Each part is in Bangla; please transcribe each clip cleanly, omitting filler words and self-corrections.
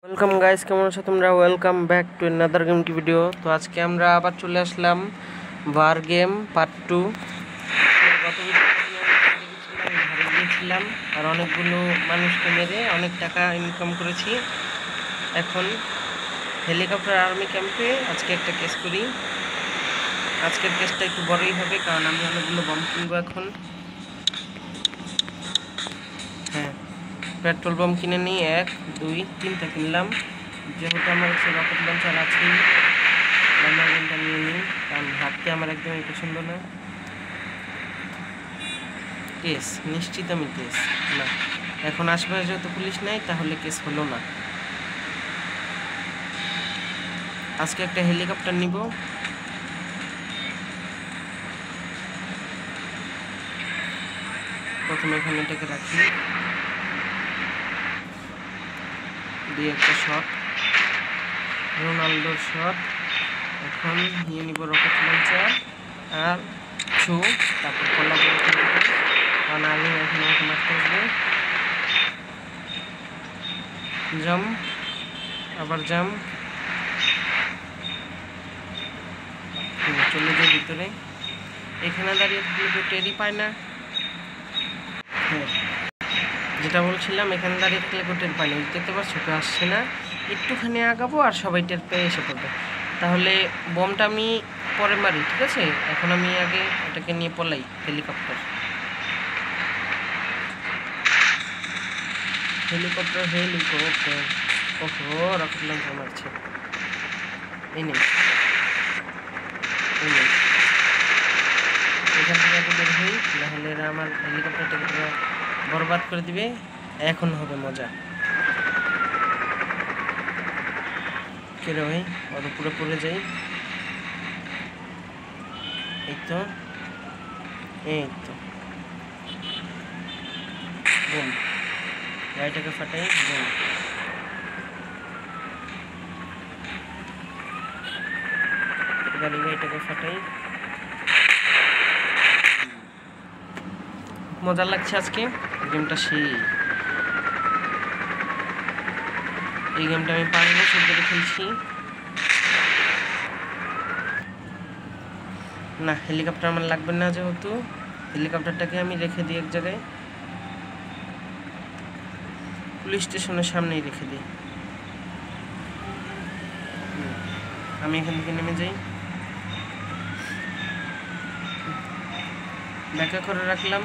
ওয়েলকাম গাইস, কেমন আছো তোমরা? Welcome back to another game video. তো আজকে আমরা আবার চলে আসলাম ওয়ার গেম পার্ট 2। গত ভিডিওতে গিয়েছিলাম আর অনেকগুলো মানুষকে মেরে অনেক টাকা ইনকাম করেছি। এখন হেলিকপ্টার আর্মি ক্যাম্পে আজকে একটা কেস করি। আজকের কেসটা একটু বড়ই হবে কারণ আমি অনেকগুলো বম কিনবো এখন। হ্যাঁ, পেট্রোল বম কিনে নিই, 1 2 3টা কিনলাম। যেহেতু আমার কাছে রকেট লঞ্চার আছেই, ল্যান্ডারটা নিয়ে নিই কারণ হাঁটতে আমার একদমই পছন্দ না। কেস নিশ্চিত আমি কেস না, এখন আশেপাশে যেহেতু পুলিশ নাই তাহলে কেস হলো না। আজকে একটা হেলিকপ্টার নিব। প্রথমে এখানে এটাকে রাখি, দিয়ে একটা শট, রোনাল্ডোর শট। এখন নিয়ে নিব রকেট লঞ্চার আর ছু, তারপর কলা কারণ আমি এখন আমাকে মারতে আসবে। জাম্প, আবার জাম্প, চলে যায় ভিতরে। এখানে দাঁড়িয়ে থাকলে কেউ টেরই পায় না। হ্যাঁ, যেটা বলছিলাম, এখানে দাঁড়িয়ে থাকলে কেউ টের পায় না। দেখতে পাচ্ছ কেউ আসছে না, একটুখানি আগাবো আর সবাই টের পেয়ে এসে পড়বে। তাহলে বমটা আমি পরে মারি, ঠিক আছে? এখন আমি আগে এটাকে নিয়ে পলাই, হেলিকপ্টার হেলিকপ্টার হেলিকপ্টার। ওহো, রকেট লঞ্চার মারছে। এই নেই, এই নেই, এখান থেকে বের হই, নাহলে এরা আমার হেলিকপ্টারটাকে পুরো বরবাদ করে দিবে। এখন হবে মজা। কেরে ভাই, ওর উপরে পড়ে যাই। এই তো, এই তো, বুম, গাড়িটাকে ফাটাই, বুম। গাড়িটাকে ফাটাই। মজা লাগছে আজকে গেমটা। সেই এই গেমটা আমি 5 বছর ধরে খেলছি। না, হেলিকপ্টার আমার লাগবে না, যেহেতু হেলিকপ্টারটাকে আমি রেখে দিই এক জায়গায়, পুলিশ স্টেশনের সামনেই রেখে দিই। আমি এখান থেকে নেমে যাই, ব্যাখ্যা করে রাখলাম।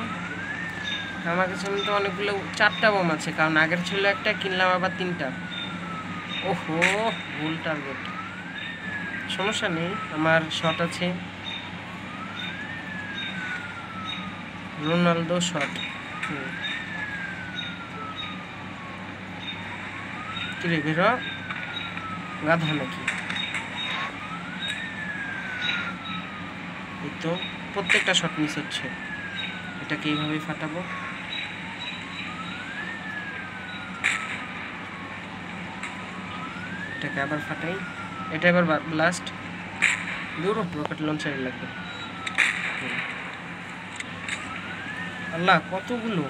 আমার কাছে তো অনেকগুলো 4টা বোম আছে, কারণ আগের ছিল একটা, কিনলাম আবার 3টা। ওহো, ভুল টার্গেট। সমস্যা নেই, আমার শট আছে, রোনাল্ডো শট। কিরে বেরো, গাধা নাকি? এই তো, প্রত্যেকটা শট মিস হচ্ছে। এটাকে এইভাবেই ফাটাবো। এটাকে আবার ফাটাই, এটা এবার ব্লাস্ট। দূর, রকেট লঞ্চারই লাগবে। আল্লাহ, কতগুলো!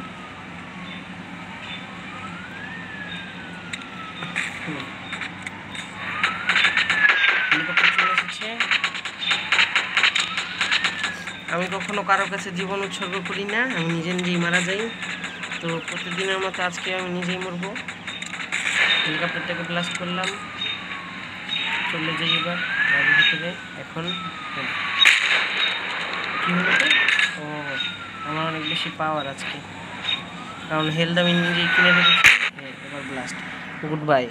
হেলিকপ্টার চলে এসেছে। আমি কখনো কারো কাছে জীবন উৎসর্গ করি না, আমি নিজে নিজেই মারা যাই। তো প্রতিদিনের মতো আজকে আমি নিজেই মরবো। হেলিকপ্টারটাকে ব্লাস্ট করলাম, চলে যাই এবার বাড়ির ভিতরে। এখন কি হলো? ও, আমার অনেক বেশি পাওয়ার আজকে, কারণ হেলথ আমি নিজেই কিনে রেখেছি। এবার ব্লাস্ট। Good bye.